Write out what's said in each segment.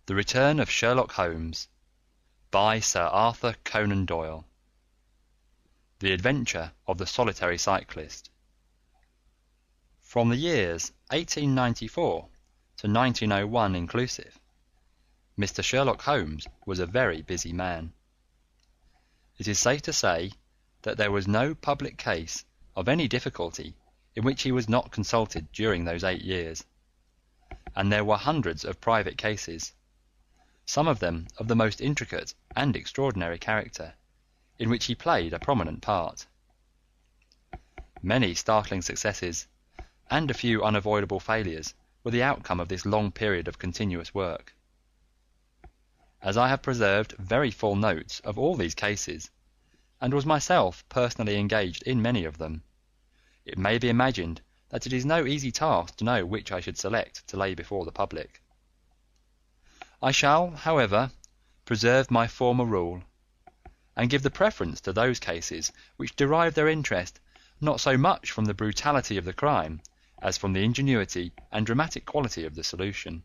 The Return of Sherlock Holmes by Sir Arthur Conan Doyle. The Adventure of the Solitary Cyclist. From the years 1894 to 1901 inclusive, Mr. Sherlock Holmes was a very busy man. It is safe to say that there was no public case of any difficulty in which he was not consulted during those 8 years, and there were hundreds of private cases, some of them of the most intricate and extraordinary character, in which he played a prominent part. Many startling successes and a few unavoidable failures were the outcome of this long period of continuous work. As I have preserved very full notes of all these cases, and was myself personally engaged in many of them, it may be imagined that it is no easy task to know which I should select to lay before the public. I shall, however, preserve my former rule, and give the preference to those cases which derive their interest not so much from the brutality of the crime as from the ingenuity and dramatic quality of the solution.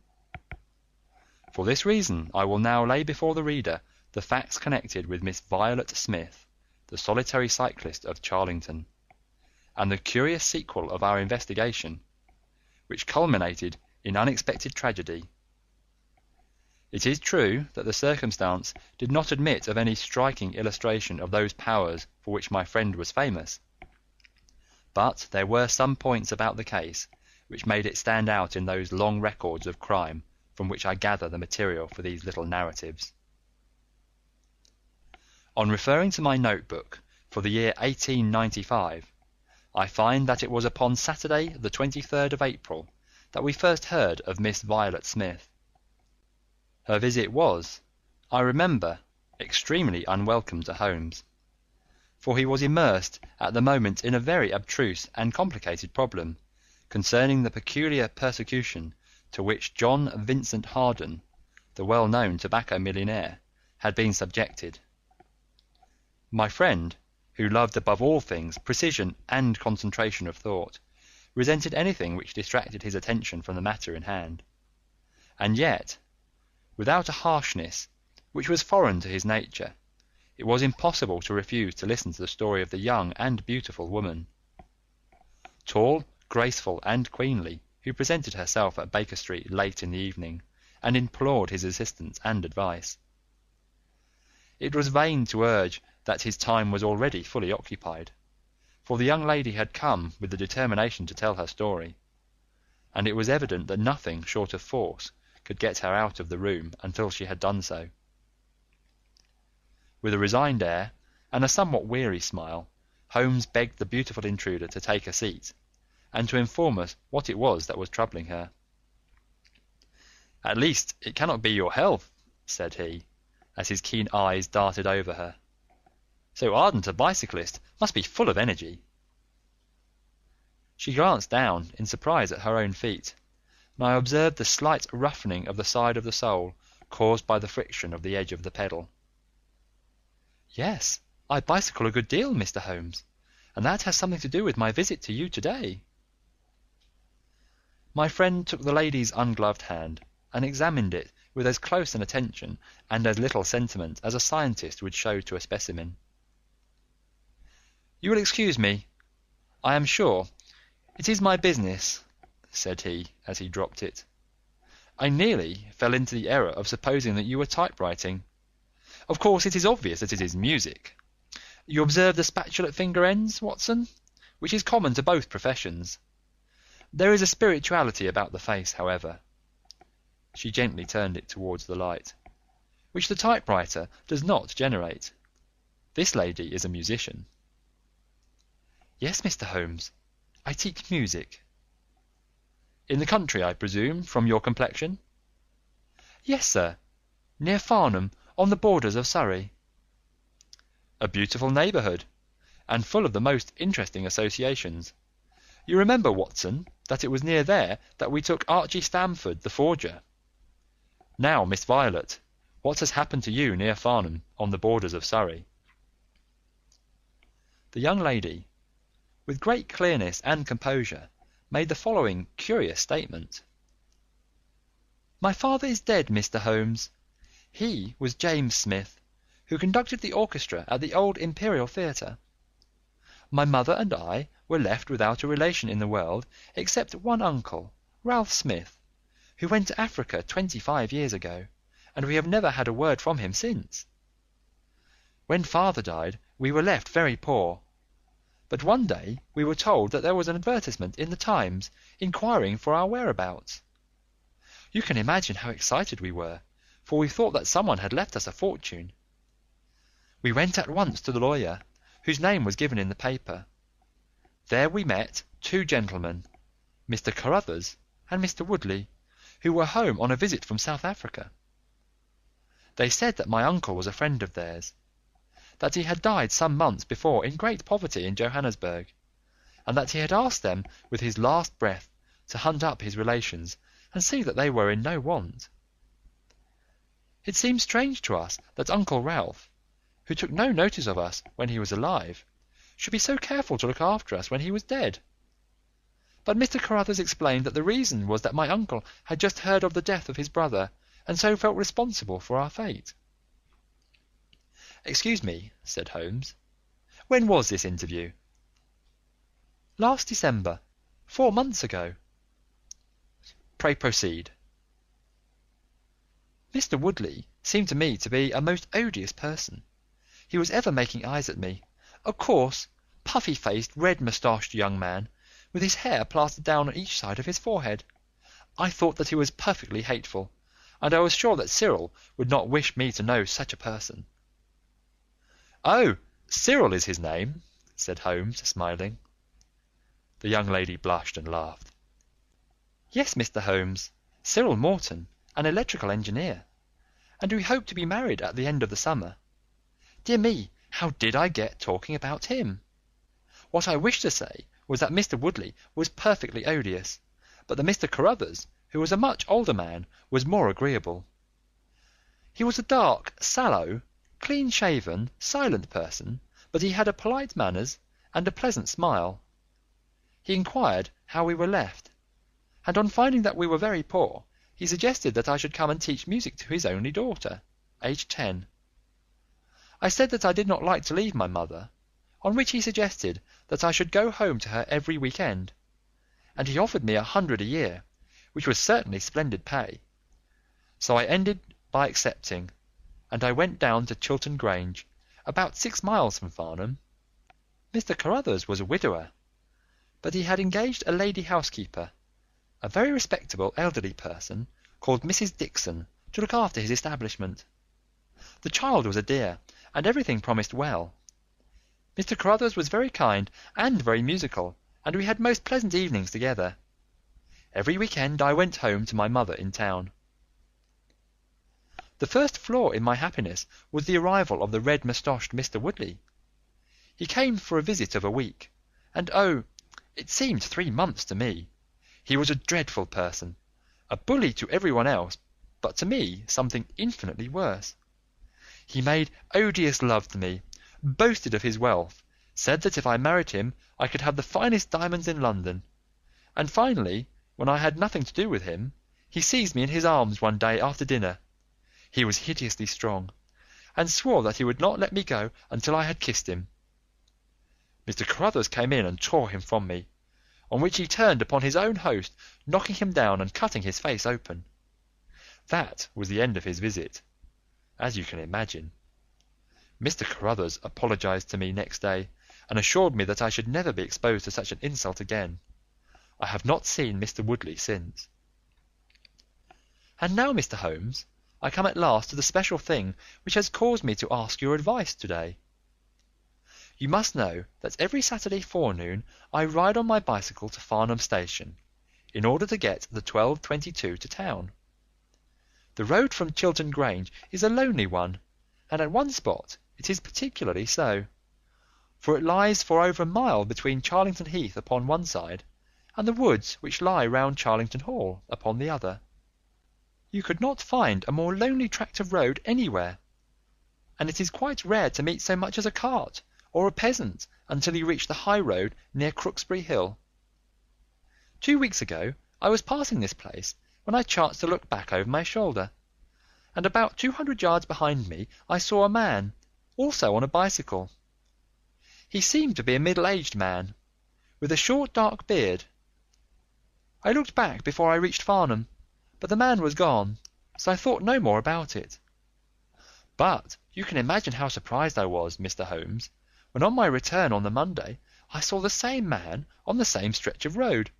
For this reason I will now lay before the reader the facts connected with Miss Violet Smith, the solitary cyclist of Charlington, and the curious sequel of our investigation, which culminated in unexpected tragedy. It is true that the circumstance did not admit of any striking illustration of those powers for which my friend was famous, but there were some points about the case which made it stand out in those long records of crime from which I gather the material for these little narratives. On referring to my notebook for the year 1895, I find that it was upon Saturday the 23rd of April that we first heard of Miss Violet Smith. Her visit was, I remember, extremely unwelcome to Holmes, for he was immersed at the moment in a very abstruse and complicated problem concerning the peculiar persecution to which John Vincent Harden, the well-known tobacco millionaire, had been subjected. My friend, who loved above all things precision and concentration of thought, resented anything which distracted his attention from the matter in hand, and yet, without a harshness which was foreign to his nature, it was impossible to refuse to listen to the story of the young and beautiful woman, tall, graceful, and queenly, who presented herself at Baker Street late in the evening and implored his assistance and advice. It was vain to urge that his time was already fully occupied, for the young lady had come with the determination to tell her story, and it was evident that nothing short of force could get her out of the room until she had done so. With a resigned air and a somewhat weary smile, Holmes begged the beautiful intruder to take a seat, and to inform us what it was that was troubling her. "At least it cannot be your health," said he, as his keen eyes darted over her. "So ardent a bicyclist must be full of energy." She glanced down in surprise at her own feet, and I observed the slight roughening of the side of the sole caused by the friction of the edge of the pedal. "Yes, I bicycle a good deal, Mr. Holmes, and that has something to do with my visit to you today." My friend took the lady's ungloved hand and examined it with as close an attention and as little sentiment as a scientist would show to a specimen. "You will excuse me, I am sure. It is my business," said he, as he dropped it. "I nearly fell into the error of supposing that you were typewriting. Of course it is obvious that it is music. You observe the spatulate finger ends, Watson, which is common to both professions. There is a spirituality about the face, however," she gently turned it towards the light, "which the typewriter does not generate. This lady is a musician." "Yes, Mr. Holmes, I teach music." "In the country, I presume, from your complexion?" "Yes, sir, near Farnham, on the borders of Surrey." "A beautiful neighbourhood, and full of the most interesting associations. You remember, Watson, that it was near there that we took Archie Stamford, the forger. Now, Miss Violet, what has happened to you near Farnham, on the borders of Surrey?" The young lady, with great clearness and composure, made the following curious statement. My father is dead, Mr. Holmes. He was James Smith, who conducted the orchestra at the old Imperial Theatre. My mother and I were left without a relation in the world except one uncle, Ralph Smith, who went to Africa 25 years ago, and we have never had a word from him since. When father died, we were left very poor, but one day we were told that there was an advertisement in the Times inquiring for our whereabouts. You can imagine how excited we were, for we thought that someone had left us a fortune. We went at once to the lawyer, whose name was given in the paper. There we met two gentlemen, Mr. Carruthers and Mr. Woodley, who were home on a visit from South Africa. They said that my uncle was a friend of theirs, that he had died some months before in great poverty in Johannesburg, and that he had asked them with his last breath to hunt up his relations and see that they were in no want. It seemed strange to us that Uncle Ralph, who took no notice of us when he was alive, should be so careful to look after us when he was dead. But Mr. Carruthers explained that the reason was that my uncle had just heard of the death of his brother, and so felt responsible for our fate. "Excuse me," said Holmes, "when was this interview?" "Last December, 4 months ago." "Pray proceed." Mr. Woodley seemed to me to be a most odious person. He was ever making eyes at me, a coarse, puffy-faced, red-moustached young man, with his hair plastered down on each side of his forehead. I thought that he was perfectly hateful, and I was sure that Cyril would not wish me to know such a person. "Oh, Cyril is his name," said Holmes, smiling. The young lady blushed and laughed. "Yes, Mr. Holmes, Cyril Morton, an electrical engineer, and we hope to be married at the end of the summer. Dear me, how did I get talking about him? What I wished to say was that Mr. Woodley was perfectly odious, but that Mr. Carruthers, who was a much older man, was more agreeable. He was a dark, sallow, clean-shaven, silent person, but he had a polite manners and a pleasant smile. He inquired how we were left, and on finding that we were very poor, he suggested that I should come and teach music to his only daughter, aged 10. I said that I did not like to leave my mother, on which he suggested that I should go home to her every week-end, and he offered me 100 a year, which was certainly splendid pay. So I ended by accepting, and I went down to Chiltern Grange, about 6 miles from Farnham. Mr. Carruthers was a widower, but he had engaged a lady housekeeper, a very respectable elderly person called Mrs. Dixon, to look after his establishment. The child was a dear, and everything promised well. Mr. Carruthers was very kind and very musical, and we had most pleasant evenings together. Every week-end I went home to my mother in town. The first flaw in my happiness was the arrival of the red-moustached Mr. Woodley. He came for a visit of a week, and oh, it seemed 3 months to me. He was a dreadful person, a bully to everyone else, but to me something infinitely worse. He made odious love to me, boasted of his wealth, said that if I married him I could have the finest diamonds in London, and finally, when I had nothing to do with him, he seized me in his arms one day after dinner. He was hideously strong, and swore that he would not let me go until I had kissed him. Mr. Carruthers came in and tore him from me, on which he turned upon his own host, knocking him down and cutting his face open. That was the end of his visit, as you can imagine. Mr. Carruthers apologized to me next day, and assured me that I should never be exposed to such an insult again. I have not seen Mr. Woodley since. And now, Mr. Holmes, I come at last to the special thing which has caused me to ask your advice today. You must know that every Saturday forenoon I ride on my bicycle to Farnham Station, in order to get the 12:22 to town. The road from Chiltern Grange is a lonely one, and at one spot it is particularly so, for it lies for over a mile between Charlington Heath upon one side, and the woods which lie round Charlington Hall upon the other. You could not find a more lonely tract of road anywhere, and it is quite rare to meet so much as a cart or a peasant until you reach the high road near Crooksbury Hill. 2 weeks ago I was passing this place when I chanced to look back over my shoulder, and about 200 yards behind me I saw a man, also on a bicycle. He seemed to be a middle-aged man, with a short dark beard. I looked back before I reached Farnham, but the man was gone, so I thought no more about it. But you can imagine how surprised I was, Mr. Holmes, when on my return on the Monday I saw the same man on the same stretch of road.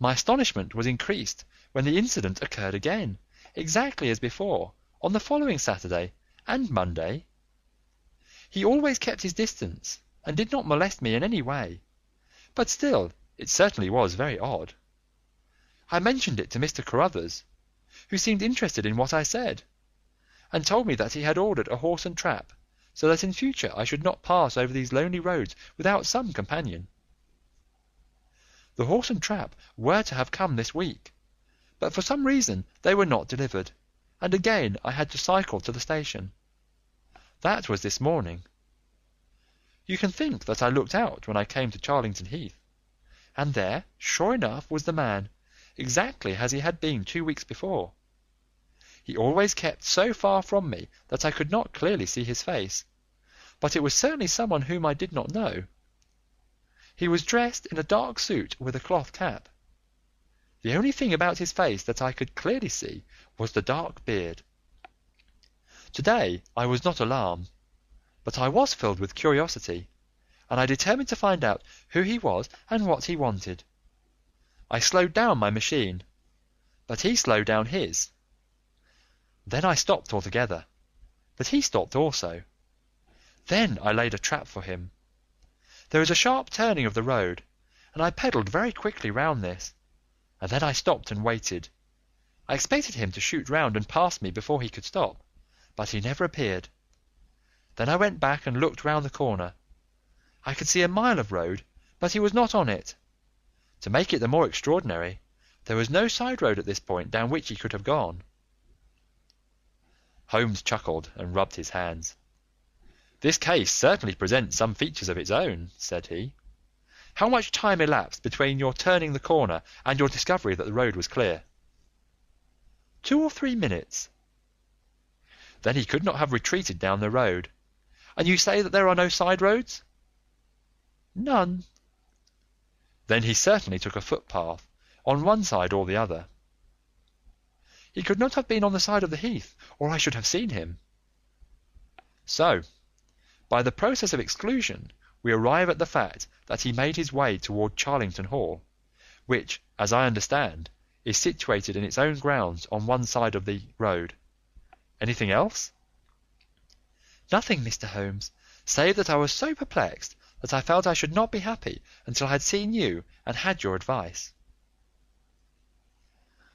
My astonishment was increased when the incident occurred again, exactly as before, on the following Saturday and Monday. He always kept his distance, and did not molest me in any way, but still it certainly was very odd. I mentioned it to Mr. Carruthers, who seemed interested in what I said, and told me that he had ordered a horse and trap, so that in future I should not pass over these lonely roads without some companion. The horse and trap were to have come this week, but for some reason they were not delivered, and again I had to cycle to the station. That was this morning. You can think that I looked out when I came to Charlington Heath, and there, sure enough, was the man, exactly as he had been 2 weeks before. He always kept so far from me that I could not clearly see his face, but it was certainly someone whom I did not know. He was dressed in a dark suit with a cloth cap. The only thing about his face that I could clearly see was the dark beard. Today I was not alarmed, but I was filled with curiosity, and I determined to find out who he was and what he wanted. I slowed down my machine, but he slowed down his. Then I stopped altogether, but he stopped also. Then I laid a trap for him. There is a sharp turning of the road, and I pedalled very quickly round this, and then I stopped and waited. I expected him to shoot round and pass me before he could stop, but he never appeared. Then I went back and looked round the corner. I could see a mile of road, but he was not on it. To make it the more extraordinary, there was no side road at this point down which he could have gone. Holmes chuckled and rubbed his hands. "This case certainly presents some features of its own," said he. "How much time elapsed between your turning the corner and your discovery that the road was clear?" 2 or 3 minutes. "Then he could not have retreated down the road. And you say that there are no side roads?" "None." "Then he certainly took a footpath, on one side or the other." "He could not have been on the side of the heath, or I should have seen him." "So, by the process of exclusion, we arrive at the fact that he made his way toward Charlington Hall, which, as I understand, is situated in its own grounds on one side of the road. Anything else?" "Nothing, Mr. Holmes, save that I was so perplexed that I felt I should not be happy until I had seen you and had your advice."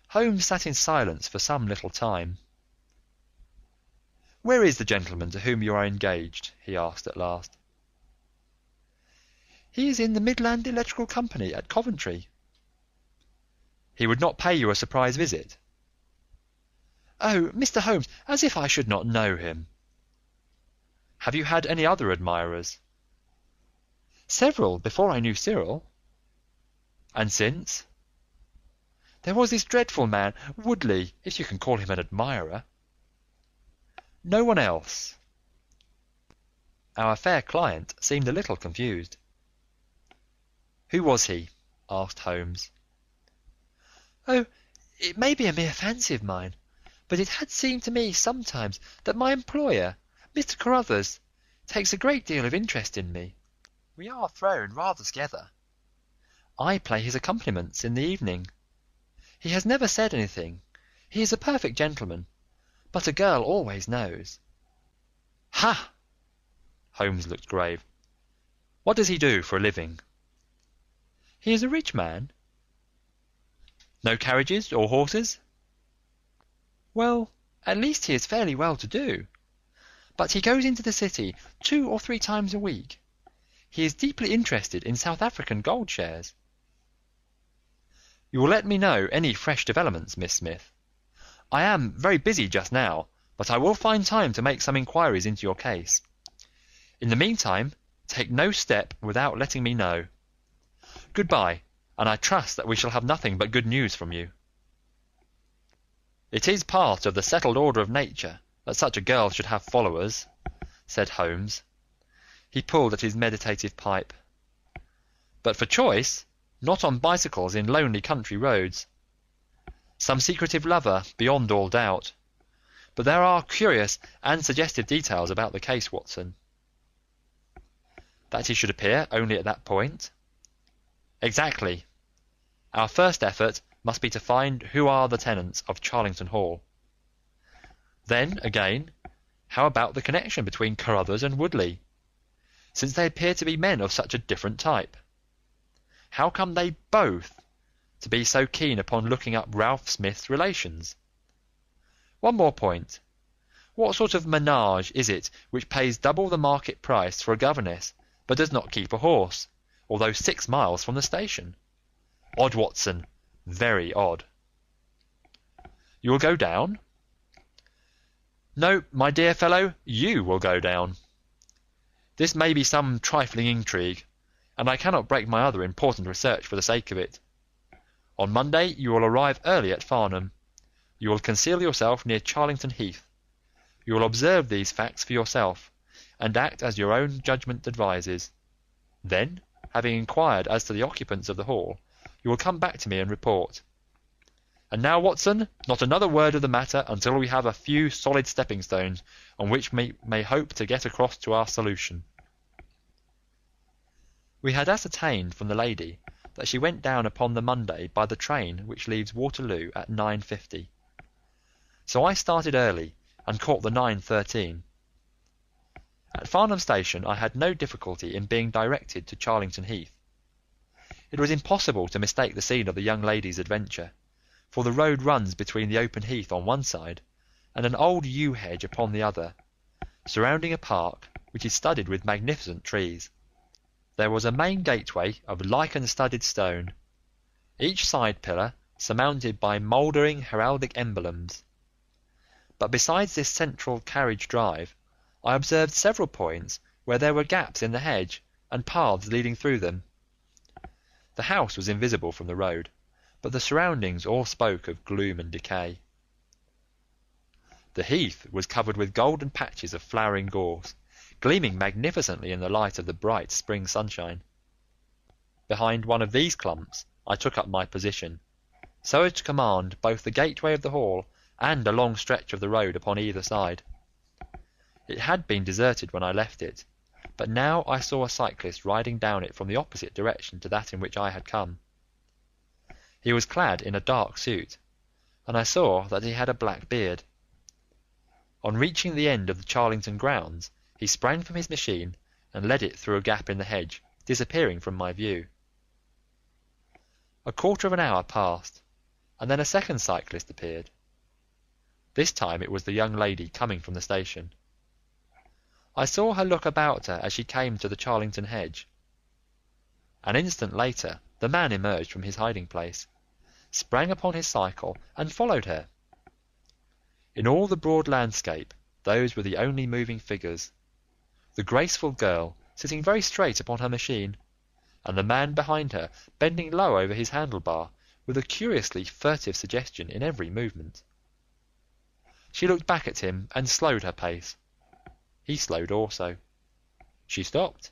Holmes sat in silence for some little time. "Where is the gentleman to whom you are engaged?" he asked at last. "He is in the Midland Electrical Company at Coventry." "He would not pay you a surprise visit?" "Oh, Mr. Holmes, as if I should not know him." "Have you had any other admirers?" "Several, before I knew Cyril." "And since?" "There was this dreadful man, Woodley, if you can call him an admirer." "No one else?" Our fair client seemed a little confused. "Who was he?" asked Holmes. "Oh, it may be a mere fancy of mine, but it had seemed to me sometimes that my employer, Mr. Carruthers, takes a great deal of interest in me. We are thrown rather together. I play his accompaniments in the evening. He has never said anything. He is a perfect gentleman, but a girl always knows." "Ha!" Holmes looked grave. "What does he do for a living?" "He is a rich man." "No carriages or horses?" "Well, at least he is fairly well to do, but he goes into the city 2 or 3 times a week. He is deeply interested in South African gold shares." "You will let me know any fresh developments, Miss Smith. I am very busy just now, but I will find time to make some inquiries into your case. In the meantime, take no step without letting me know. Good-bye, and I trust that we shall have nothing but good news from you." "It is part of the settled order of nature that such a girl should have followers," said Holmes. He pulled at his meditative pipe. "But for choice, not on bicycles in lonely country roads. Some secretive lover, beyond all doubt. But there are curious and suggestive details about the case, Watson." "That he should appear only at that point?" "Exactly. Our first effort must be to find who are the tenants of Charlington Hall. Then, again, how about the connection between Carruthers and Woodley, since they appear to be men of such a different type? How come they both to be so keen upon looking up Ralph Smith's relations? One more point. What sort of menage is it which pays double the market price for a governess, but does not keep a horse, although 6 miles from the station? Odd, Watson, very odd." "You will go down?" "No, my dear fellow, you will go down. This may be some trifling intrigue, and I cannot break my other important research for the sake of it. On Monday you will arrive early at Farnham. You will conceal yourself near Charlington Heath. You will observe these facts for yourself, and act as your own judgment advises. Then, having inquired as to the occupants of the hall, you will come back to me and report. And now, Watson, not another word of the matter until we have a few solid stepping stones on which we may hope to get across to our solution." We had ascertained from the lady that she went down upon the Monday by the train which leaves Waterloo at 9:50, so I started early and caught the 9:13. At Farnham Station I had no difficulty in being directed to Charlington Heath. It was impossible to mistake the scene of the young lady's adventure, for the road runs between the open heath on one side and an old yew hedge upon the other, surrounding a park which is studded with magnificent trees. There was a main gateway of lichen-studded stone, each side pillar surmounted by mouldering heraldic emblems. But besides this central carriage drive, I observed several points where there were gaps in the hedge and paths leading through them. The house was invisible from the road, but the surroundings all spoke of gloom and decay. The heath was covered with golden patches of flowering gorse, gleaming magnificently in the light of the bright spring sunshine. Behind one of these clumps I took up my position, so as to command both the gateway of the hall and a long stretch of the road upon either side. It had been deserted when I left it, but now I saw a cyclist riding down it from the opposite direction to that in which I had come. He was clad in a dark suit, and I saw that he had a black beard. On reaching the end of the Charlington grounds, he sprang from his machine and led it through a gap in the hedge, disappearing from my view. A quarter of an hour passed, and then a second cyclist appeared. This time it was the young lady coming from the station. I saw her look about her as she came to the Charlington hedge. An instant later the man emerged from his hiding place, sprang upon his cycle, and followed her. In all the broad landscape those were the only moving figures: the graceful girl sitting very straight upon her machine, and the man behind her bending low over his handlebar with a curiously furtive suggestion in every movement. She looked back at him and slowed her pace. He slowed also. She stopped.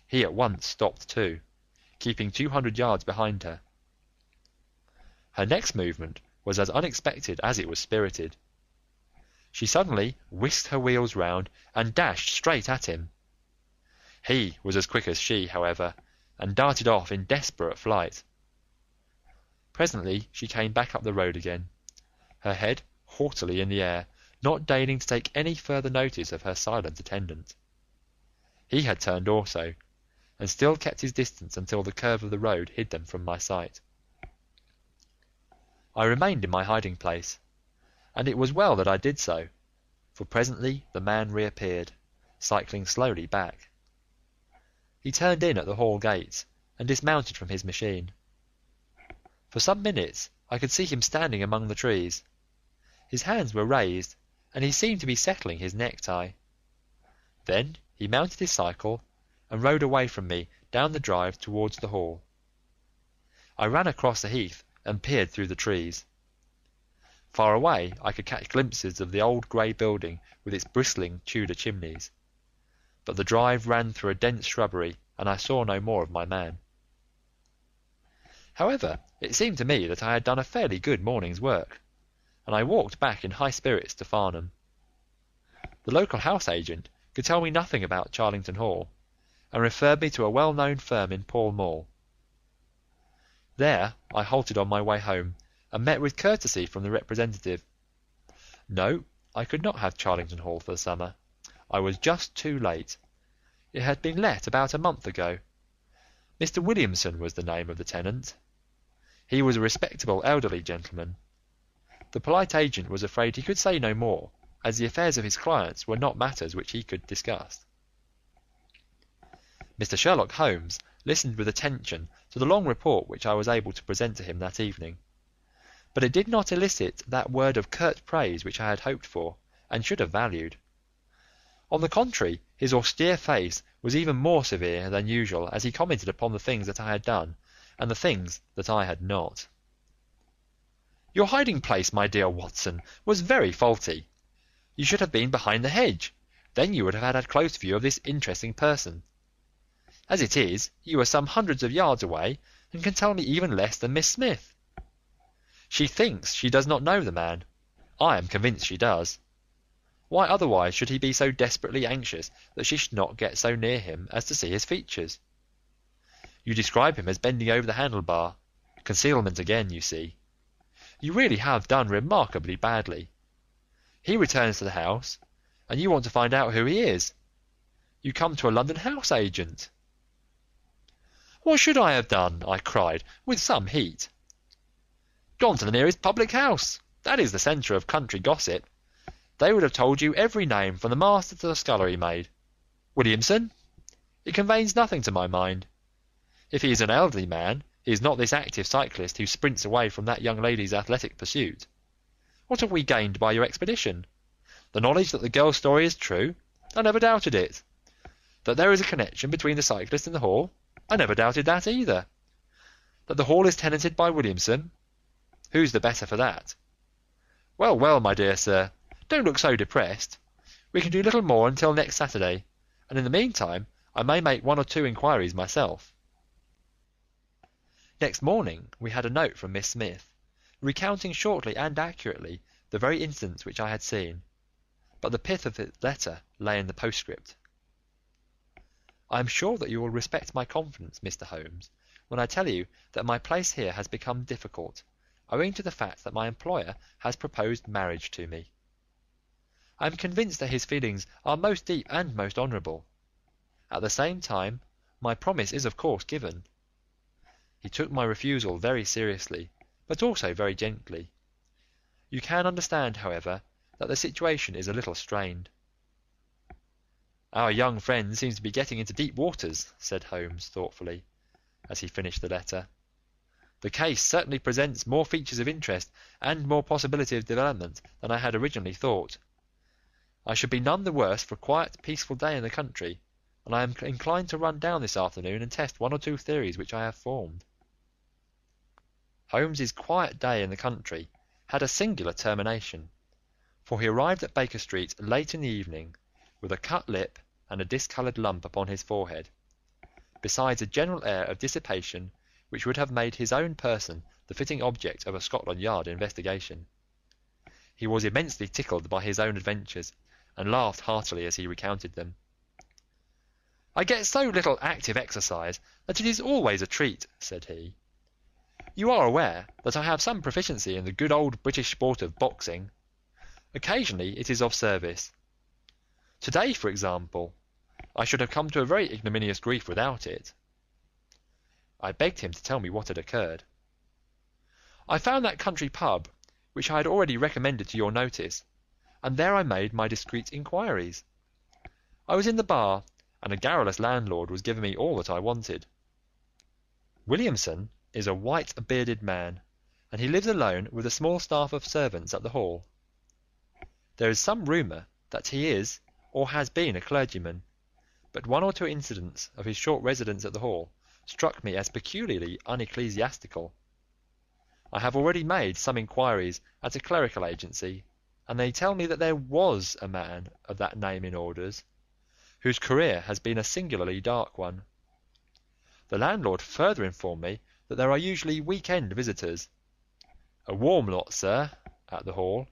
He at once stopped too, keeping 200 yards behind her. Her next movement was as unexpected as it was spirited. She suddenly whisked her wheels round and dashed straight at him. He was as quick as she, however, and darted off in desperate flight. Presently she came back up the road again, her head haughtily in the air, not deigning to take any further notice of her silent attendant. He had turned also, and still kept his distance until the curve of the road hid them from my sight. I remained in my hiding place, and it was well that I did so, for presently the man reappeared, cycling slowly back. He turned in at the hall gates and dismounted from his machine. For some minutes I could see him standing among the trees. His hands were raised, and he seemed to be settling his necktie. Then he mounted his cycle and rode away from me down the drive towards the hall. I ran across the heath and peered through the trees. Far away I could catch glimpses of the old grey building with its bristling Tudor chimneys, but the drive ran through a dense shrubbery, and I saw no more of my man. However, it seemed to me that I had done a fairly good morning's work, and I walked back in high spirits to Farnham. The local house agent could tell me nothing about Charlington Hall, and referred me to a well-known firm in Pall Mall. There I halted on my way home, and met with courtesy from the representative. No, I could not have Charlington Hall for the summer. I was just too late. It had been let about a month ago. Mr. Williamson was the name of the tenant. He was a respectable elderly gentleman. The polite agent was afraid he could say no more, as the affairs of his clients were not matters which he could discuss. Mr. Sherlock Holmes listened with attention to the long report which I was able to present to him that evening, but it did not elicit that word of curt praise which I had hoped for, and should have valued. On the contrary, his austere face was even more severe than usual as he commented upon the things that I had done, and the things that I had not. "Your hiding-place, my dear Watson, was very faulty. You should have been behind the hedge, then you would have had a close view of this interesting person. As it is, you are some hundreds of yards away, and can tell me even less than Miss Smith. She thinks she does not know the man. I am convinced she does. Why otherwise should he be so desperately anxious that she should not get so near him as to see his features? You describe him as bending over the handle-bar. Concealment again, you see. You really have done remarkably badly. He returns to the house, and you want to find out who he is. You come to a London house agent." "What should I have done?" I cried, with some heat. "Gone to the nearest public house. That is the centre of country gossip. They would have told you every name from the master to the scullery maid. Williamson? It conveys nothing to my mind. If he is an elderly man, he is not this active cyclist who sprints away from that young lady's athletic pursuit. What have we gained by your expedition? The knowledge that the girl's story is true? I never doubted it. That there is a connection between the cyclist and the Hall? I never doubted that either. That the Hall is tenanted by Williamson? Who's the better for that? Well, well, my dear sir, don't look so depressed. We can do little more until next Saturday, and in the meantime I may make 1 or 2 inquiries myself." Next morning we had a note from Miss Smith, recounting shortly and accurately the very incidents which I had seen, but the pith of the letter lay in the postscript. "I am sure that you will respect my confidence, Mr. Holmes, when I tell you that my place here has become difficult, owing to the fact that my employer has proposed marriage to me. I am convinced that his feelings are most deep and most honourable. At the same time, my promise is of course given. He took my refusal very seriously, but also very gently. You can understand, however, that the situation is a little strained." "Our young friend seems to be getting into deep waters," said Holmes thoughtfully, as he finished the letter. "The case certainly presents more features of interest and more possibility of development than I had originally thought. I should be none the worse for a quiet, peaceful day in the country, and I am inclined to run down this afternoon and test 1 or 2 theories which I have formed." Holmes's quiet day in the country had a singular termination, for he arrived at Baker Street late in the evening, with a cut lip and a discoloured lump upon his forehead, besides a general air of dissipation which would have made his own person the fitting object of a Scotland Yard investigation. He was immensely tickled by his own adventures, and laughed heartily as he recounted them. "I get so little active exercise that it is always a treat," said he. "You are aware that I have some proficiency in the good old British sport of boxing. Occasionally it is of service. Today, for example, I should have come to a very ignominious grief without it." I begged him to tell me what had occurred. "I found that country pub, which I had already recommended to your notice, and there I made my discreet inquiries. I was in the bar, and a garrulous landlord was giving me all that I wanted. Williamson is a white-bearded man, and he lives alone with a small staff of servants at the Hall. There is some rumour that he is or has been a clergyman, but 1 or 2 incidents of his short residence at the Hall struck me as peculiarly unecclesiastical. I have already made some inquiries at a clerical agency, and they tell me that there was a man of that name in orders, whose career has been a singularly dark one. The landlord further informed me that there are usually week-end visitors, a warm lot, sir, at the Hall,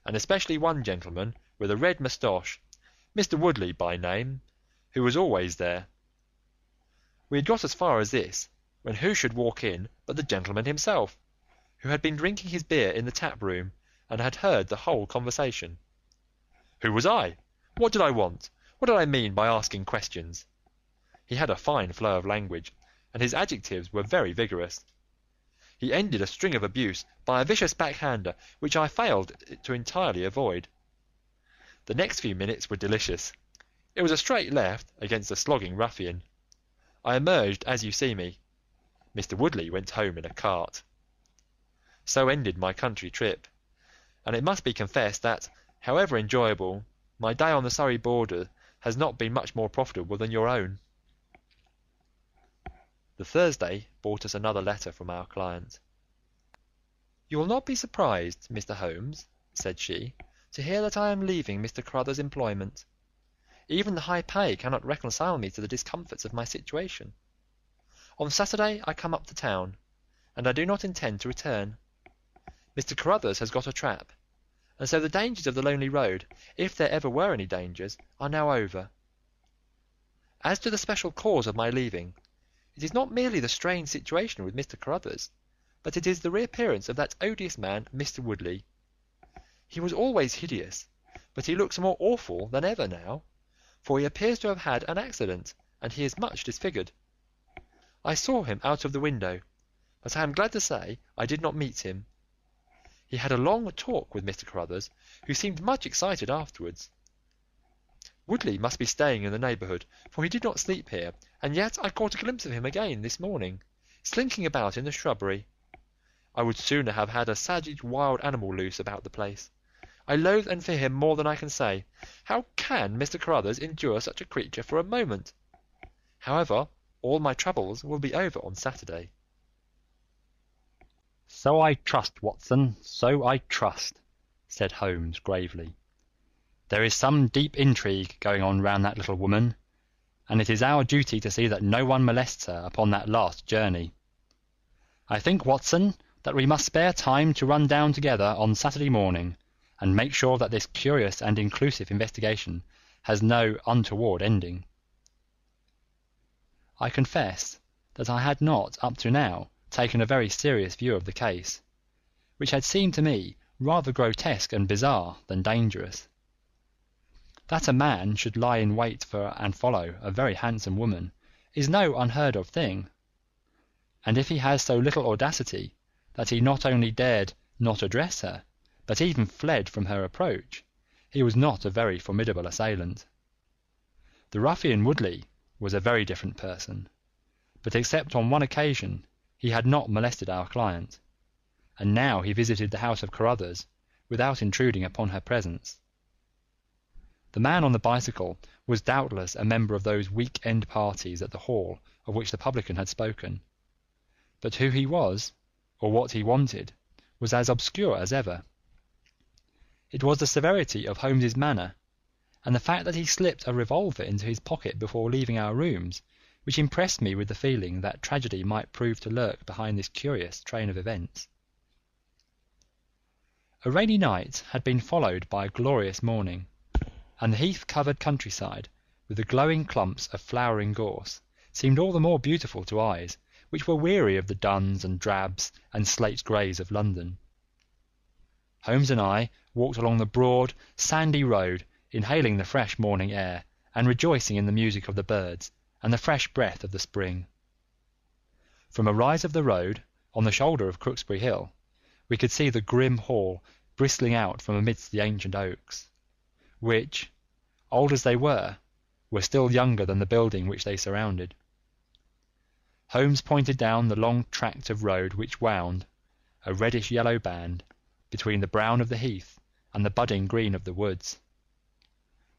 and especially one gentleman with a red moustache, Mr. Woodley by name, who was always there. We had got as far as this, when who should walk in but the gentleman himself, who had been drinking his beer in the tap-room, and had heard the whole conversation. Who was I? What did I want? What did I mean by asking questions? He had a fine flow of language, and his adjectives were very vigorous. He ended a string of abuse by a vicious backhander, which I failed to entirely avoid. The next few minutes were delicious. It was a straight left against a slogging ruffian. I emerged as you see me. Mr. Woodley went home in a cart. So ended my country trip, and it must be confessed that, however enjoyable, my day on the Surrey border has not been much more profitable than your own. The Thursday brought us another letter from our client. "You will not be surprised, Mr. Holmes," said she, "to hear that I am leaving Mr. Carruthers' employment. Even the high pay cannot reconcile me to the discomforts of my situation. On Saturday I come up to town, and I do not intend to return. Mr. Carruthers has got a trap, and so the dangers of the lonely road, if there ever were any dangers, are now over. As to the special cause of my leaving, it is not merely the strange situation with Mr. Carruthers, but it is the reappearance of that odious man, Mr. Woodley. He was always hideous, but he looks more awful than ever now, for he appears to have had an accident, and he is much disfigured. I saw him out of the window, but I am glad to say I did not meet him. He had a long talk with Mr. Carruthers, who seemed much excited afterwards. Woodley must be staying in the neighbourhood, for he did not sleep here, and yet I caught a glimpse of him again this morning, slinking about in the shrubbery. I would sooner have had a savage wild animal loose about the place. I loathe and fear him more than I can say. How can Mr. Carruthers endure such a creature for a moment? However, all my troubles will be over on Saturday." "So I trust, Watson, so I trust," said Holmes gravely. "There is some deep intrigue going on round that little woman, and it is our duty to see that no one molests her upon that last journey. I think, Watson, that we must spare time to run down together on Saturday morning, and make sure that this curious and inclusive investigation has no untoward ending." I confess that I had not, up to now, taken a very serious view of the case, which had seemed to me rather grotesque and bizarre than dangerous. That a man should lie in wait for and follow a very handsome woman is no unheard of thing, and if he has so little audacity that he not only dared not address her, but even fled from her approach, he was not a very formidable assailant. The ruffian Woodley was a very different person, but except on one occasion he had not molested our client, and now he visited the house of Carruthers without intruding upon her presence. The man on the bicycle was doubtless a member of those week-end parties at the Hall of which the publican had spoken, but who he was, or what he wanted, was as obscure as ever. It was the severity of Holmes's manner, and the fact that he slipped a revolver into his pocket before leaving our rooms, which impressed me with the feeling that tragedy might prove to lurk behind this curious train of events. A rainy night had been followed by a glorious morning, and the heath-covered countryside, with the glowing clumps of flowering gorse, seemed all the more beautiful to eyes which were weary of the duns and drabs and slate-greys of London. Holmes and I walked along the broad, sandy road, inhaling the fresh morning air and rejoicing in the music of the birds and the fresh breath of the spring. From a rise of the road, on the shoulder of Crooksbury Hill, we could see the grim Hall bristling out from amidst the ancient oaks, which, old as they were still younger than the building which they surrounded. Holmes pointed down the long tract of road which wound, a reddish-yellow band, between the brown of the heath and the budding green of the woods.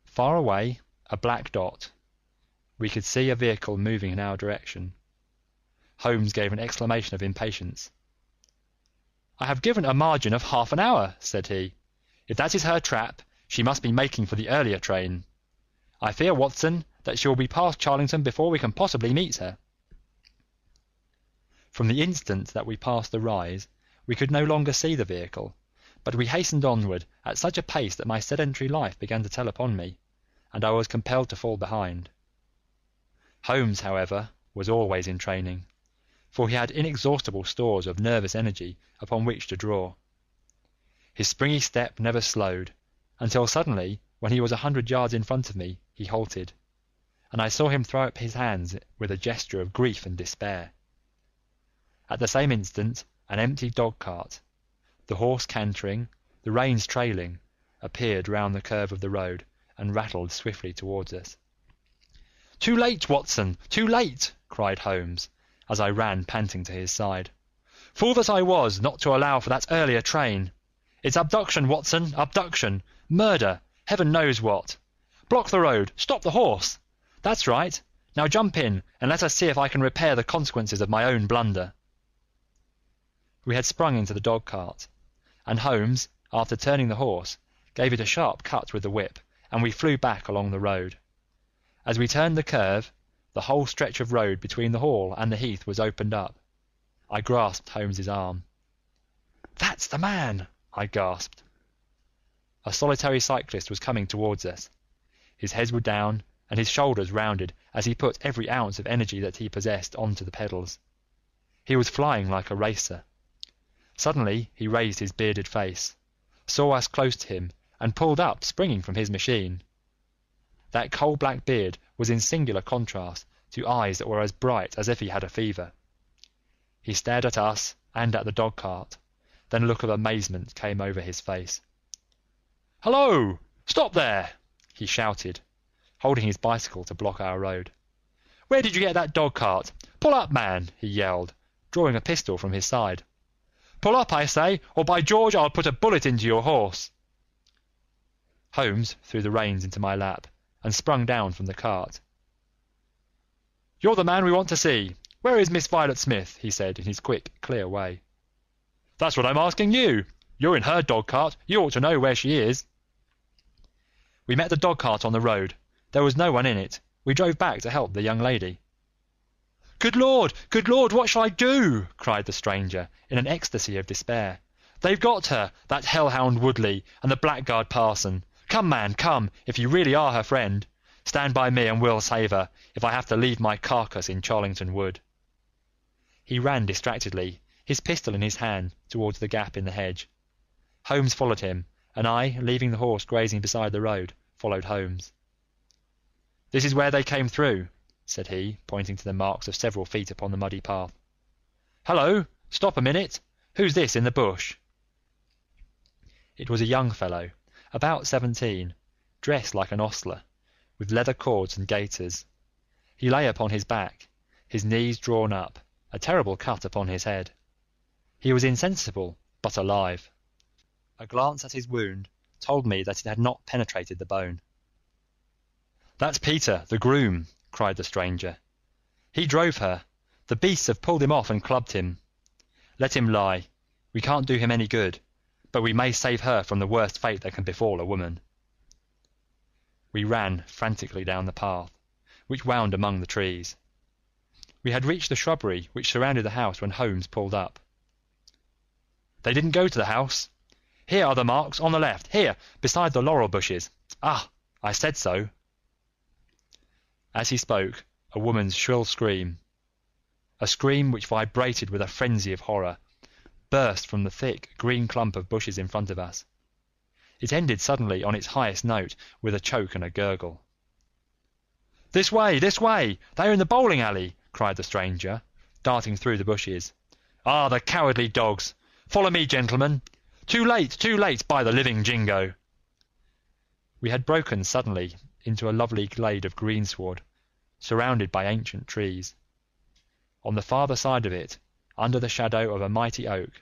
Far away, a black dot, we could see a vehicle moving in our direction. Holmes gave an exclamation of impatience. "I have given a margin of half an hour," said he. "If that is her trap, she must be making for the earlier train. I fear, Watson, that she will be past Charlington before we can possibly meet her." From the instant that we passed the rise, we could no longer see the vehicle, but we hastened onward at such a pace that my sedentary life began to tell upon me, and I was compelled to fall behind. Holmes, however, was always in training, for he had inexhaustible stores of nervous energy upon which to draw. His springy step never slowed, until suddenly, when he was 100 yards in front of me, he halted, and I saw him throw up his hands with a gesture of grief and despair. At the same instant an empty dog-cart, the horse cantering, the reins trailing, appeared round the curve of the road and rattled swiftly towards us. "Too late, Watson, too late!" cried Holmes, as I ran panting to his side. "Fool that I was not to allow for that earlier train! It's abduction, Watson, abduction! Murder! Heaven knows what! Block the road! Stop the horse! That's right! Now jump in, and let us see if I can repair the consequences of my own blunder." We had sprung into the dog-cart, and Holmes, after turning the horse, gave it a sharp cut with the whip, and we flew back along the road. As we turned the curve, the whole stretch of road between the hall and the heath was opened up. I grasped Holmes's arm. "That's the man!" I gasped. A solitary cyclist was coming towards us. His head was down, and his shoulders rounded as he put every ounce of energy that he possessed onto the pedals. He was flying like a racer. Suddenly he raised his bearded face, saw us close to him, and pulled up, springing from his machine. That coal-black beard was in singular contrast to eyes that were as bright as if he had a fever. He stared at us and at the dog-cart, then a look of amazement came over his face. "Hallo! Stop there!" he shouted, holding his bicycle to block our road. "Where did you get that dog-cart? Pull up, man!" he yelled, drawing a pistol from his side. "Pull up, I say, or by George I'll put a bullet into your horse!" Holmes threw the reins into my lap and sprung down from the cart. "You're the man we want to see. Where is Miss Violet Smith?" he said in his quick, clear way. "That's what I'm asking you. You're in her dog-cart. You ought to know where she is." We met the dog-cart on the road. There was no one in it. We drove back to help the young lady. Good Lord, what shall I do?" cried the stranger, in an ecstasy of despair. "They've got her, that hellhound Woodley, and the blackguard parson. Come, man, come, if you really are her friend. Stand by me and we'll save her, if I have to leave my carcass in Charlington Wood." He ran distractedly, his pistol in his hand, towards the gap in the hedge. Holmes followed him, and I, leaving the horse grazing beside the road, followed Holmes. "This is where they came through," said he, pointing to the marks of several feet upon the muddy path. "Hallo! Stop a minute! Who's this in the bush?" It was a young fellow, about 17, dressed like an ostler, with leather cords and gaiters. He lay upon his back, his knees drawn up, a terrible cut upon his head. He was insensible, but alive. A glance at his wound told me that it had not penetrated the bone. "That's Peter, the groom," cried the stranger. "He drove her. The beasts have pulled him off and clubbed him. Let him lie. We can't do him any good, but we may save her from the worst fate that can befall a woman." We ran frantically down the path, which wound among the trees. We had reached the shrubbery which surrounded the house when Holmes pulled up. "They didn't go to the house. Here are the marks, on the left, here, beside the laurel bushes. Ah, I said so." As he spoke, a woman's shrill scream, a scream which vibrated with a frenzy of horror, burst from the thick green clump of bushes in front of us. It ended suddenly on its highest note with a choke and a gurgle. This way! They are in the bowling alley!" cried the stranger, darting through the bushes. "Ah, the cowardly dogs! Follow me, gentlemen! Too late, by the living Jingo!" We had broken suddenly into a lovely glade of greensward, surrounded by ancient trees. On the farther side of it, under the shadow of a mighty oak,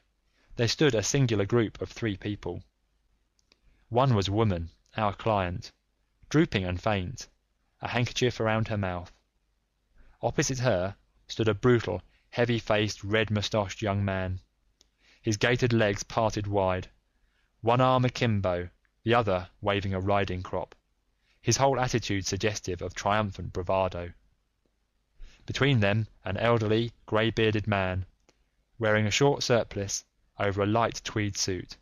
there stood a singular group of 3 people. One was a woman, our client, drooping and faint, a handkerchief around her mouth. Opposite her stood a brutal, heavy-faced, red-moustached young man. his gaitered legs parted wide, one arm akimbo, the other waving a riding crop, his whole attitude suggestive of triumphant bravado. Between them an elderly, grey-bearded man, wearing a short surplice over a light tweed suit,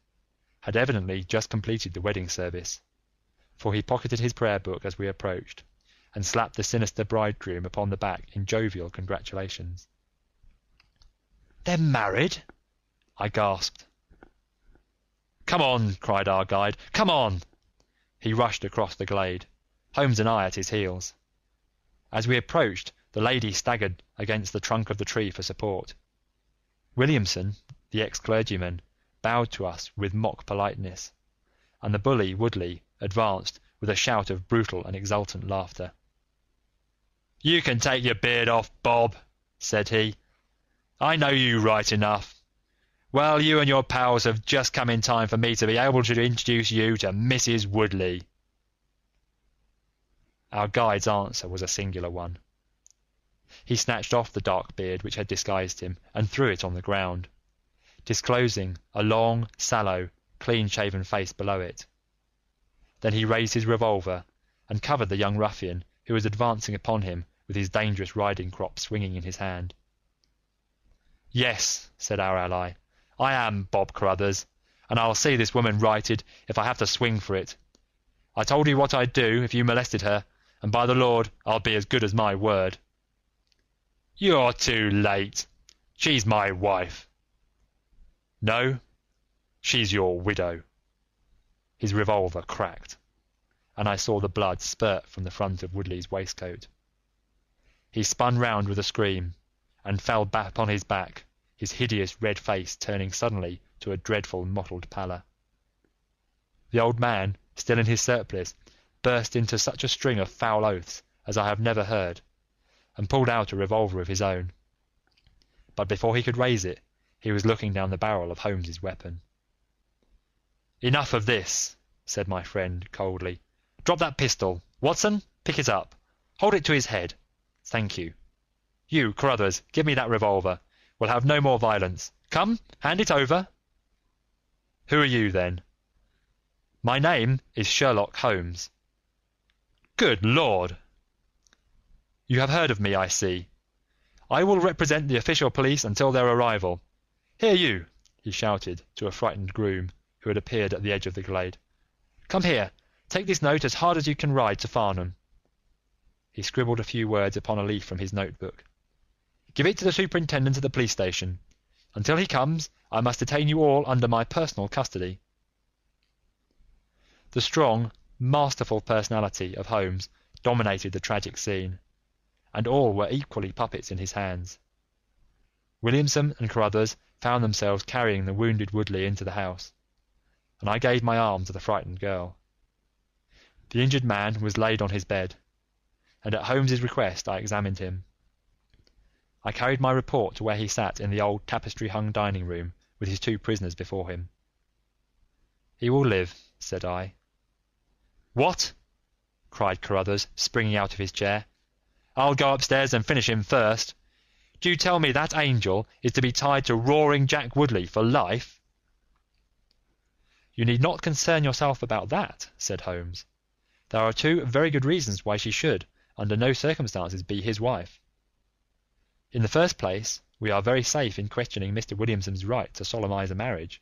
had evidently just completed the wedding service, for he pocketed his prayer book as we approached, and slapped the sinister bridegroom upon the back in jovial congratulations. "They're married?" I gasped. "Come on," cried our guide, "come on!" He rushed across the glade, Holmes and I at his heels. As we approached, the lady staggered against the trunk of the tree for support. Williamson, the ex-clergyman, bowed to us with mock politeness, and the bully Woodley advanced with a shout of brutal and exultant laughter. "You can take your beard off, Bob," said he. "I know you right enough. Well, you and your pals have just come in time for me to be able to introduce you to Mrs. Woodley." Our guide's answer was a singular one. He snatched off the dark beard which had disguised him and threw it on the ground, disclosing a long, sallow, clean-shaven face below it. Then he raised his revolver and covered the young ruffian who was advancing upon him with his dangerous riding crop swinging in his hand. "Yes," said our ally, "I am Bob Carruthers, and I'll see this woman righted if I have to swing for it. I told you what I'd do if you molested her, and by the Lord, I'll be as good as my word." "You're too late. She's my wife." "No, she's your widow." His revolver cracked, and I saw the blood spurt from the front of Woodley's waistcoat. He spun round with a scream, and fell back upon his back, his hideous red face turning suddenly to a dreadful mottled pallor. The old man, still in his surplice, burst into such a string of foul oaths as I have never heard, and pulled out a revolver of his own. But before he could raise it, he was looking down the barrel of Holmes's weapon. "Enough of this," said my friend coldly. "Drop that pistol. Watson, pick it up. Hold it to his head. Thank you. You, Carruthers, give me that revolver. We'll have no more violence. Come, hand it over." "Who are you, then?" "My name is Sherlock Holmes." "Good Lord!" "You have heard of me, I see. I will represent the official police until their arrival. Here you," he shouted to a frightened groom who had appeared at the edge of the glade. "Come here, take this note as hard as you can ride to Farnham." He scribbled a few words upon a leaf from his notebook. "Give it to the superintendent of the police station. Until he comes, I must detain you all under my personal custody." The strong, masterful personality of Holmes dominated the tragic scene, and all were equally puppets in his hands. Williamson and Carruthers found themselves carrying the wounded Woodley into the house, and I gave my arm to the frightened girl. The injured man was laid on his bed, and at Holmes's request I examined him. I carried my report to where he sat in the old tapestry-hung dining-room with his two prisoners before him. "He will live," said I. "What?" cried Carruthers, springing out of his chair. "I'll go upstairs and finish him first. Do you tell me that angel is to be tied to Roaring Jack Woodley for life?" "You need not concern yourself about that," said Holmes. "There are two very good reasons why she should, under no circumstances, be his wife. In the first place, we are very safe in questioning Mr. Williamson's right to solemnize a marriage."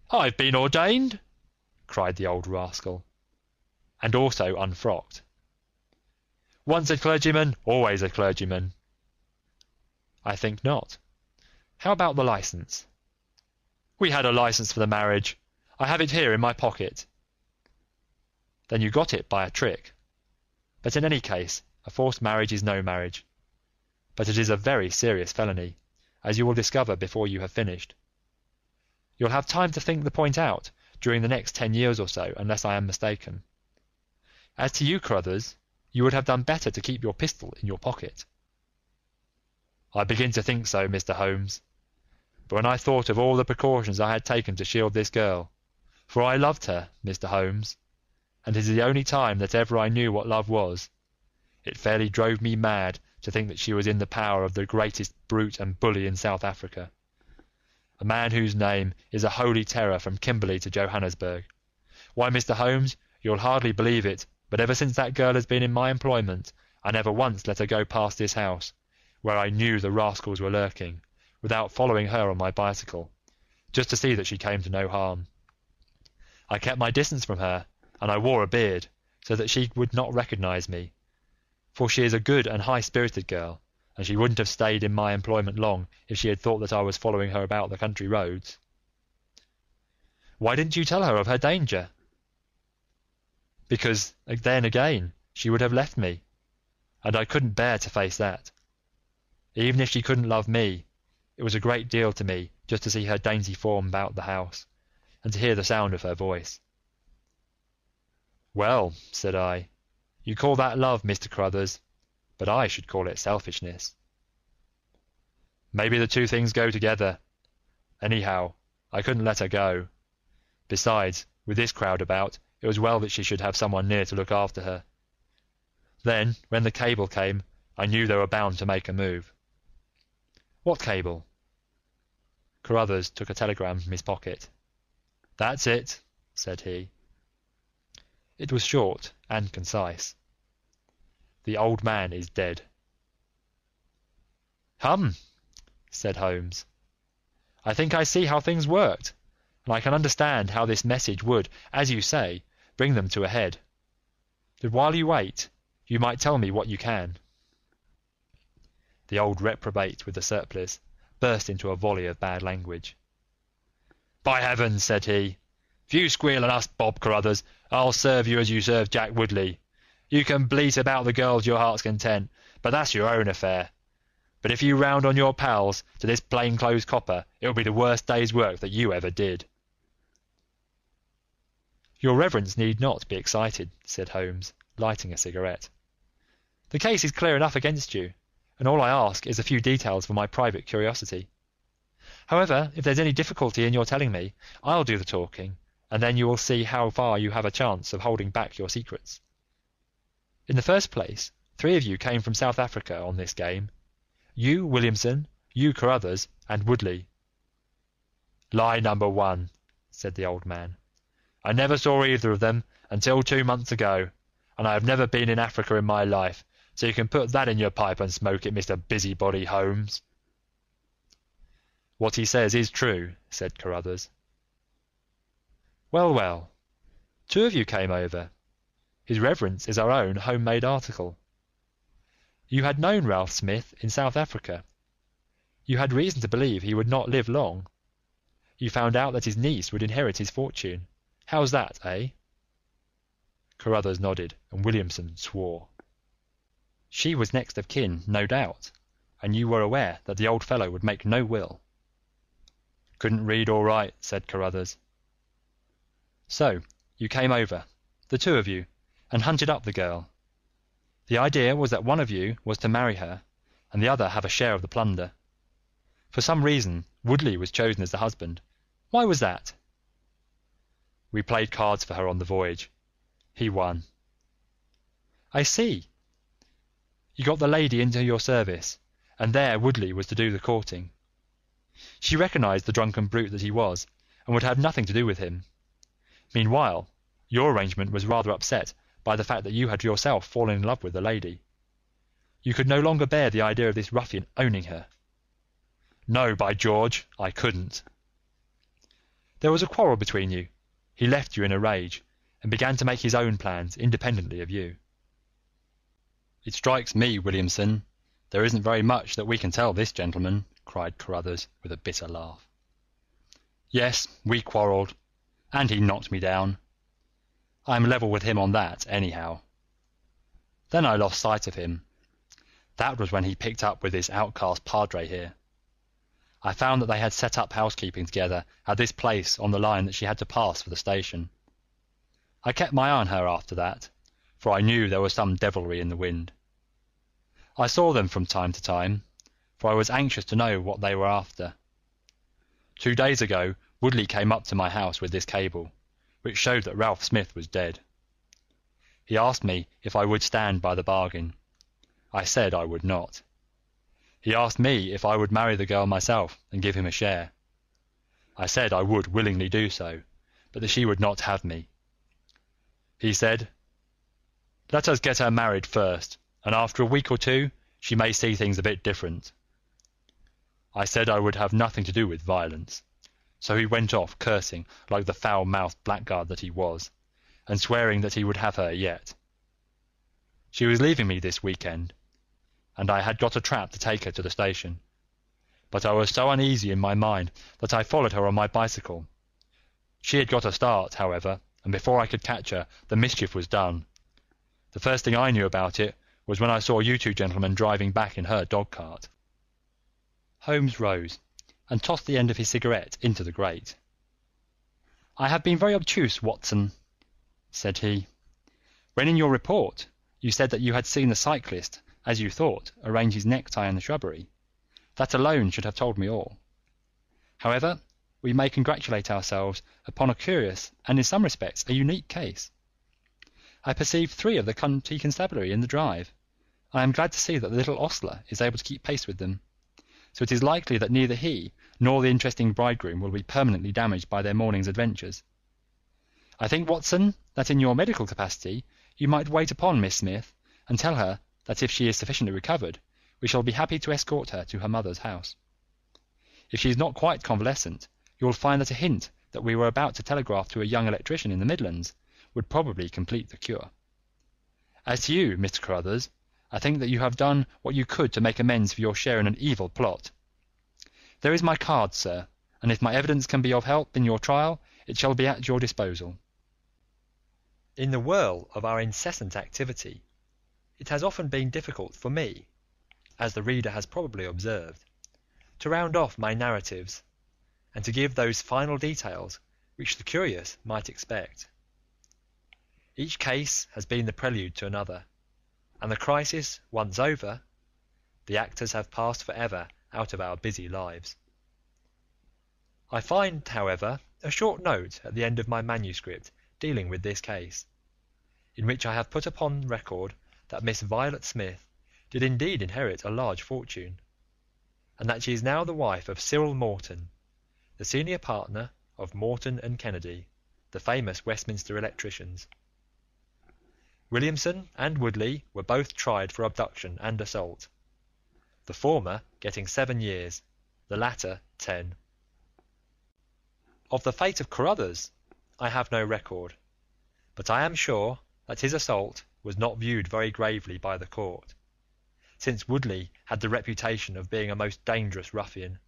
"I've been ordained!" cried the old rascal. "And also unfrocked." "Once a clergyman, always a clergyman." "I think not. How about the licence?" "We had a licence for the marriage. I have it here in my pocket." "Then you got it by a trick. But in any case, a forced marriage is no marriage. But it is a very serious felony, as you will discover before you have finished. You'll have time to think the point out during the next 10 years or so, unless I am mistaken. As to you, Carruthers, you would have done better to keep your pistol in your pocket." "I begin to think so, Mr. Holmes. But when I thought of all the precautions I had taken to shield this girl, for I loved her, Mr. Holmes, and it is the only time that ever I knew what love was, it fairly drove me mad to think that she was in the power of the greatest brute and bully in South Africa. a man whose name is a holy terror from Kimberley to Johannesburg. Why, Mr. Holmes, you'll hardly believe it, but ever since that girl has been in my employment, I never once let her go past this house, where I knew the rascals were lurking, without following her on my bicycle, just to see that she came to no harm. I kept my distance from her, and I wore a beard, so that she would not recognise me, for she is a good and high-spirited girl, and she wouldn't have stayed in my employment long if she had thought that I was following her about the country roads. Why didn't you tell her of her danger? Because, then again, she would have left me, and I couldn't bear to face that. Even if she couldn't love me, it was a great deal to me just to see her dainty form about the house, and to hear the sound of her voice. Well, said I, you call that love, Mr. Carruthers, but I should call it selfishness. Maybe the two things go together. Anyhow, I couldn't let her go. Besides, with this crowd about, it was well that she should have someone near to look after her. Then, when the cable came, I knew they were bound to make a move. What cable? Carruthers took a telegram from his pocket. That's it, said he. It was short and concise. The old man is dead. Hum, said Holmes. I think I see how things worked, and I can understand how this message would, as you say, bring them to a head. But while you wait, you might tell me what you can. The old reprobate with the surplice burst into a volley of bad language. By heavens, said he, if you squeal on us, Bob Carruthers, I'll serve you as you served Jack Woodley. You can bleat about the girl to your heart's content, but that's your own affair. But if you round on your pals to this plain-clothes copper, it'll be the worst day's work that you ever did. Your reverence need not be excited, said Holmes, lighting a cigarette. The case is clear enough against you, and all I ask is a few details for my private curiosity. However, if there's any difficulty in your telling me, I'll do the talking, and then you will see how far you have a chance of holding back your secrets. In the first place, 3 of you came from South Africa on this game. You, Williamson, you, Carruthers, and Woodley. Lie number 1, said the old man. I never saw either of them until 2 months ago, and I have never been in Africa in my life, so you can put that in your pipe and smoke it, Mr. Busybody Holmes. What he says is true, said Carruthers. Well, well, 2 of you came over. His reverence is our own home-made article. You had known Ralph Smith in South Africa. You had reason to believe he would not live long. You found out that his niece would inherit his fortune. How's that, eh? Carruthers nodded, and Williamson swore. She was next of kin, no doubt, and you were aware that the old fellow would make no will. Couldn't read or write, said Carruthers. So, you came over, the 2 of you, and hunted up the girl. The idea was that one of you was to marry her, and the other have a share of the plunder. For some reason, Woodley was chosen as the husband. Why was that? We played cards for her on the voyage. He won. I see. You got the lady into your service, and there Woodley was to do the courting. She recognised the drunken brute that he was, and would have nothing to do with him. Meanwhile, your arrangement was rather upset by the fact that you had yourself fallen in love with the lady. You could no longer bear the idea of this ruffian owning her. No, by George, I couldn't. There was a quarrel between you. He left you in a rage, and began to make his own plans independently of you. It strikes me, Williamson, there isn't very much that we can tell this gentleman, cried Carruthers with a bitter laugh. Yes, we quarrelled, and he knocked me down. I'm level with him on that, anyhow. Then I lost sight of him. That was when he picked up with this outcast padre here. I found that they had set up housekeeping together at this place on the line that she had to pass for the station. I kept my eye on her after that, for I knew there was some devilry in the wind. I saw them from time to time, for I was anxious to know what they were after. 2 days ago, Woodley came up to my house with this cable, which showed that Ralph Smith was dead. He asked me if I would stand by the bargain. I said I would not. He asked me if I would marry the girl myself and give him a share. I said I would willingly do so, but that she would not have me. He said, "Let us get her married first, and after a week or two she may see things a bit different." I said I would have nothing to do with violence, so he went off cursing like the foul-mouthed blackguard that he was, and swearing that he would have her yet. She was leaving me this week-end, and I had got a trap to take her to the station, but I was so uneasy in my mind that I followed her on my bicycle. She had got a start, however, and before I could catch her, the mischief was done. The first thing I knew about it was when I saw you two gentlemen driving back in her dog-cart." Holmes rose and tossed the end of his cigarette into the grate. "I have been very obtuse, Watson," said he. "When in your report you said that you had seen the cyclist, as you thought, arrange his necktie in the shrubbery, that alone should have told me all. However, we may congratulate ourselves upon a curious and in some respects a unique case. I perceive 3 of the county constabulary in the drive, and I am glad to see that the little ostler is able to keep pace with them, so it is likely that neither he nor the interesting bridegroom will be permanently damaged by their morning's adventures. I think, Watson, that in your medical capacity you might wait upon Miss Smith and tell her that if she is sufficiently recovered, we shall be happy to escort her to her mother's house. If she is not quite convalescent, you will find that a hint that we were about to telegraph to a young electrician in the Midlands would probably complete the cure. As to you, Mr. Carruthers, I think that you have done what you could to make amends for your share in an evil plot. There is my card, sir, and if my evidence can be of help in your trial, it shall be at your disposal." In the whirl of our incessant activity, it has often been difficult for me, as the reader has probably observed, to round off my narratives, and to give those final details which the curious might expect. Each case has been the prelude to another, and the crisis once over, the actors have passed for ever out of our busy lives. I find, however, a short note at the end of my manuscript dealing with this case, in which I have put upon record that Miss Violet Smith did indeed inherit a large fortune, and that she is now the wife of Cyril Morton, the senior partner of Morton and Kennedy, the famous Westminster electricians. Williamson and Woodley were both tried for abduction and assault, the former getting 7 years, the latter 10. Of the fate of Carruthers I have no record, but I am sure that his assault was not viewed very gravely by the court, since Woodley had the reputation of being a most dangerous ruffian,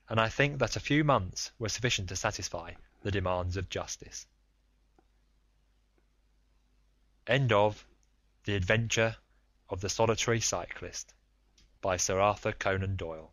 and I think that a few months were sufficient to satisfy the demands of justice. End of The Adventure of the Solitary Cyclist by Sir Arthur Conan Doyle.